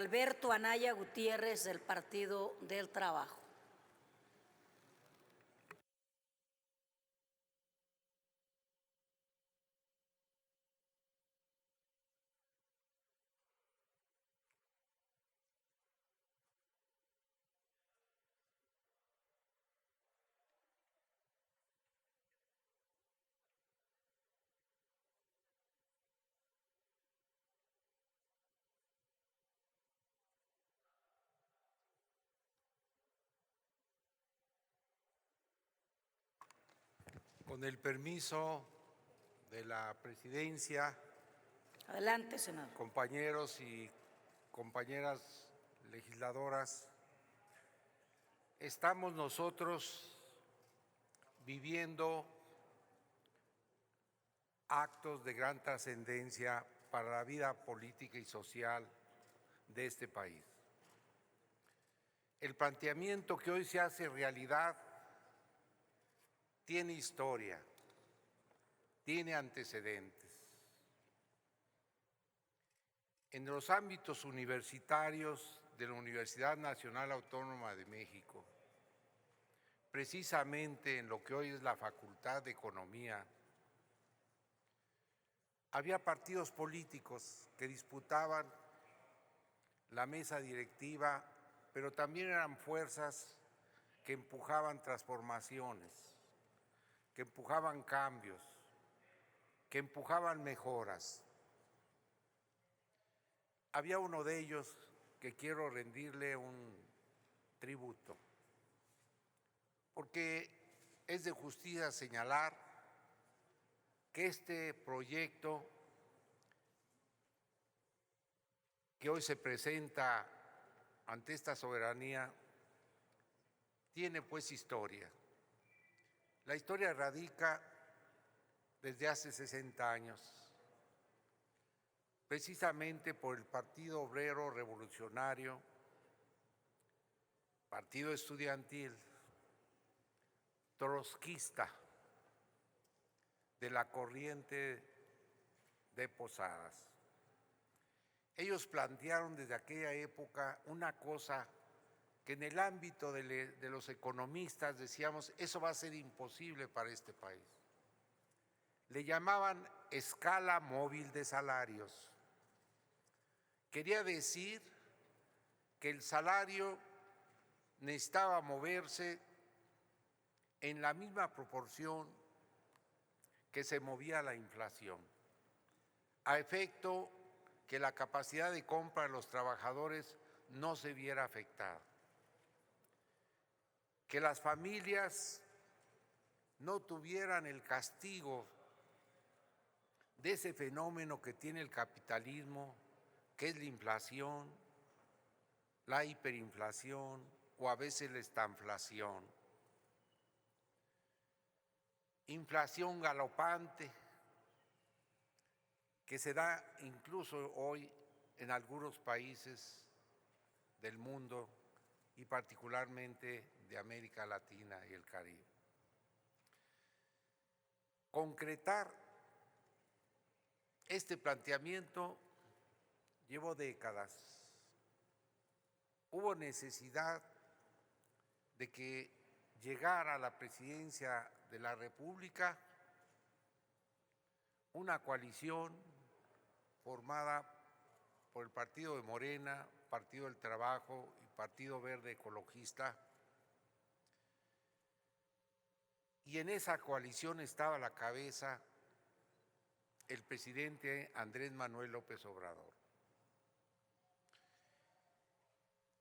Alberto Anaya Gutiérrez, del Partido del Trabajo. Con el permiso de la presidencia, Adelante, senador. compañeros y compañeras legisladoras, estamos nosotros viviendo actos de gran trascendencia para la vida política y social de este país. El planteamiento que hoy se hace realidad tiene historia, tiene antecedentes. En los ámbitos universitarios de la Universidad Nacional Autónoma de México, precisamente en lo que hoy es la Facultad de Economía, había partidos políticos que disputaban la mesa directiva, pero también eran fuerzas que empujaban transformaciones, que empujaban cambios, que empujaban mejoras. Había uno de ellos que quiero rendirle un tributo, porque es de justicia señalar que este proyecto que hoy se presenta ante esta soberanía tiene pues historia. La historia radica desde hace 60 años, precisamente por el Partido Obrero Revolucionario, partido estudiantil, trotskista, de la corriente de Posadas. Ellos plantearon desde aquella época una cosa que en el ámbito de los economistas decíamos, eso va a ser imposible para este país. Le llamaban escala móvil de salarios. Quería decir que el salario necesitaba moverse en la misma proporción que se movía la inflación, a efecto que la capacidad de compra de los trabajadores no se viera afectada, que las familias no tuvieran el castigo de ese fenómeno que tiene el capitalismo, que es la inflación, la hiperinflación o a veces la estanflación. Inflación galopante que se da incluso hoy en algunos países del mundo y particularmente de América Latina y el Caribe. Concretar este planteamiento llevó décadas. Hubo necesidad de que llegara a la presidencia de la República una coalición formada por el Partido de Morena, Partido del Trabajo y Partido Verde Ecologista. Y en esa coalición estaba a la cabeza el presidente Andrés Manuel López Obrador.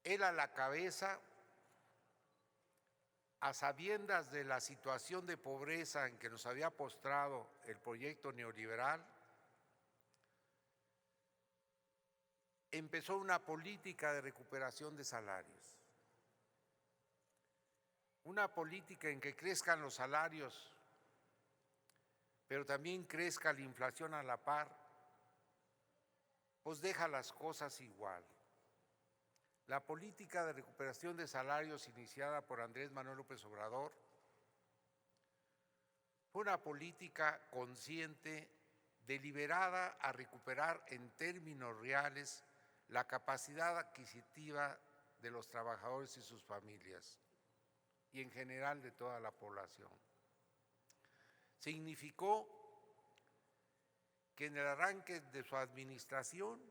Él a la cabeza, a sabiendas de la situación de pobreza en que nos había postrado el proyecto neoliberal, empezó una política de recuperación de salarios, una política en que crezcan los salarios, pero también crezca la inflación a la par, pues deja las cosas igual. La política de recuperación de salarios iniciada por Andrés Manuel López Obrador fue una política consciente, deliberada a recuperar en términos reales la capacidad adquisitiva de los trabajadores y sus familias, y en general de toda la población. Significó que en el arranque de su administración,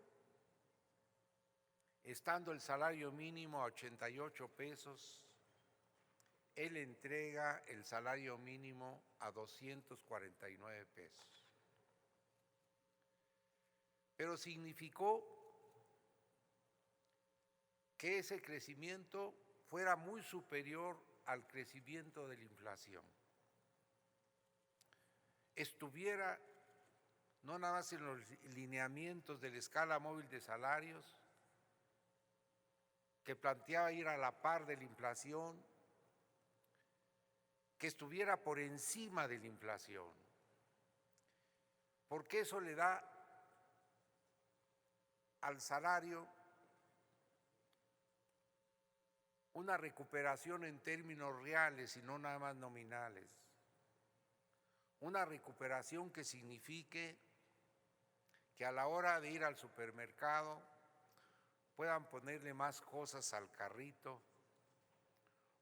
estando el salario mínimo a 88 pesos, él entrega el salario mínimo a 249 pesos. Pero significó que ese crecimiento fuera muy superior al crecimiento de la inflación. Estuviera no nada más en los lineamientos de la escala móvil de salarios, que planteaba ir a la par de la inflación, que estuviera por encima de la inflación, porque eso le da al salario una recuperación en términos reales y no nada más nominales, una recuperación que signifique que a la hora de ir al supermercado puedan ponerle más cosas al carrito,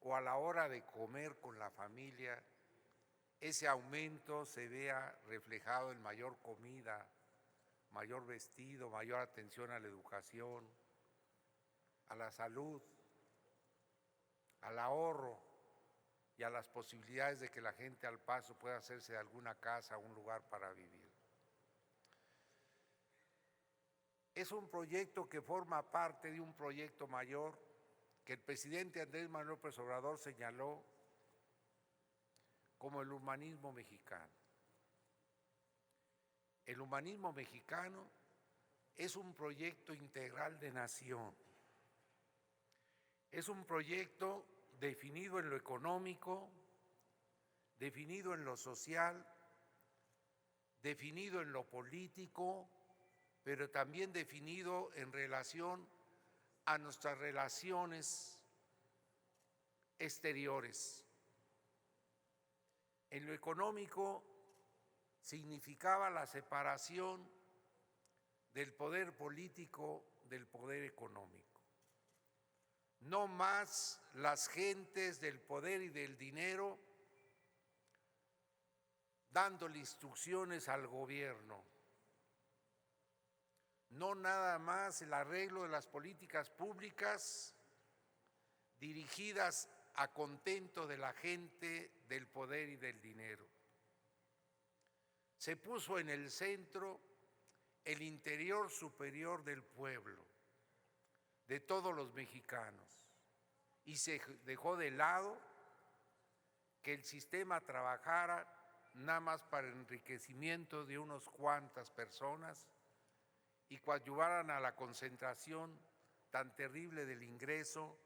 o a la hora de comer con la familia, ese aumento se vea reflejado en mayor comida, mayor vestido, mayor atención a la educación, a la salud, al ahorro y a las posibilidades de que la gente al paso pueda hacerse de alguna casa un lugar para vivir. Es un proyecto que forma parte de un proyecto mayor que el presidente Andrés Manuel López Obrador señaló como el humanismo mexicano. El humanismo mexicano es un proyecto integral de nación. Es un proyecto definido en lo económico, definido en lo social, definido en lo político, pero también definido en relación a nuestras relaciones exteriores. En lo económico significaba la separación del poder político del poder económico. No más las gentes del poder y del dinero dándole instrucciones al gobierno. No nada más el arreglo de las políticas públicas dirigidas a contento de la gente del poder y del dinero. Se puso en el centro el interior superior del pueblo, de todos los mexicanos, y se dejó de lado que el sistema trabajara nada más para el enriquecimiento de unas cuantas personas y coadyuvaran a la concentración tan terrible del ingreso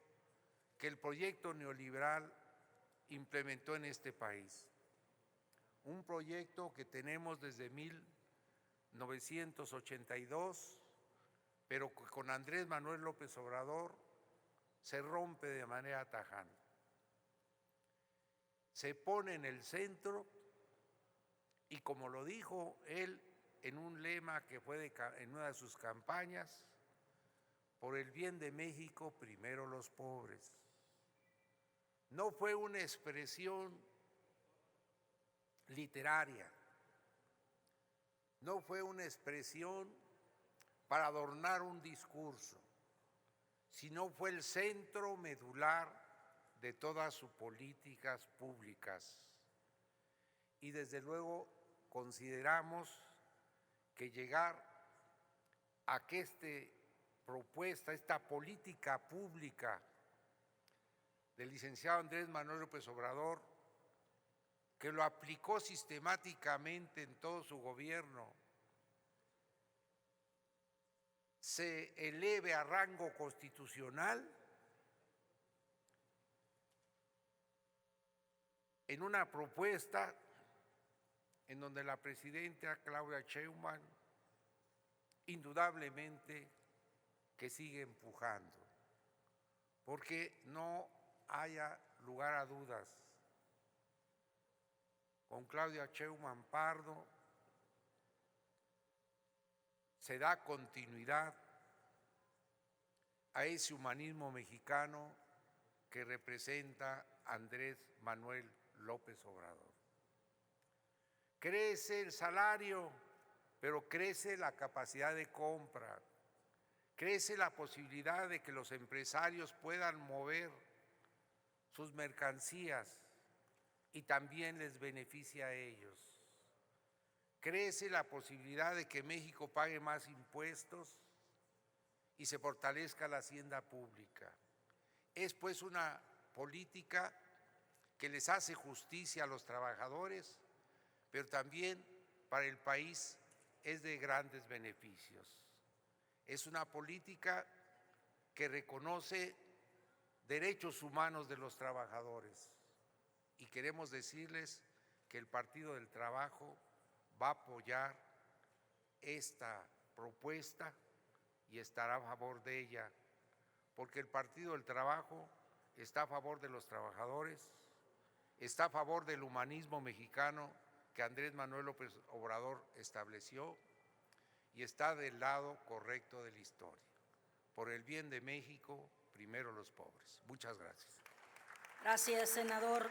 que el proyecto neoliberal implementó en este país. Un proyecto que tenemos desde 1982, pero que con Andrés Manuel López Obrador se rompe de manera tajante. Se pone en el centro y, como lo dijo él en un lema que fue en una de sus campañas, por el bien de México, primero los pobres. No fue una expresión literaria, no fue una expresión para adornar un discurso, sino fue el centro medular de todas sus políticas públicas. Y desde luego consideramos que llegar a que esta política pública del licenciado Andrés Manuel López Obrador, que lo aplicó sistemáticamente en todo su gobierno, se eleve a rango constitucional en una propuesta en donde la presidenta Claudia Sheinbaum indudablemente que sigue empujando, porque no haya lugar a dudas. Con Claudia Sheinbaum Pardo se da continuidad a ese humanismo mexicano que representa Andrés Manuel López Obrador. Crece el salario, pero crece la capacidad de compra, crece la posibilidad de que los empresarios puedan mover sus mercancías y también les beneficia a ellos. Crece la posibilidad de que México pague más impuestos y se fortalezca la hacienda pública. Es pues una política que les hace justicia a los trabajadores, pero también para el país es de grandes beneficios. Es una política que reconoce derechos humanos de los trabajadores y queremos decirles que el Partido del Trabajo va a apoyar esta propuesta y estará a favor de ella, porque el Partido del Trabajo está a favor de los trabajadores, está a favor del humanismo mexicano que Andrés Manuel López Obrador estableció y está del lado correcto de la historia. Por el bien de México, primero los pobres. Muchas gracias. Gracias, senador.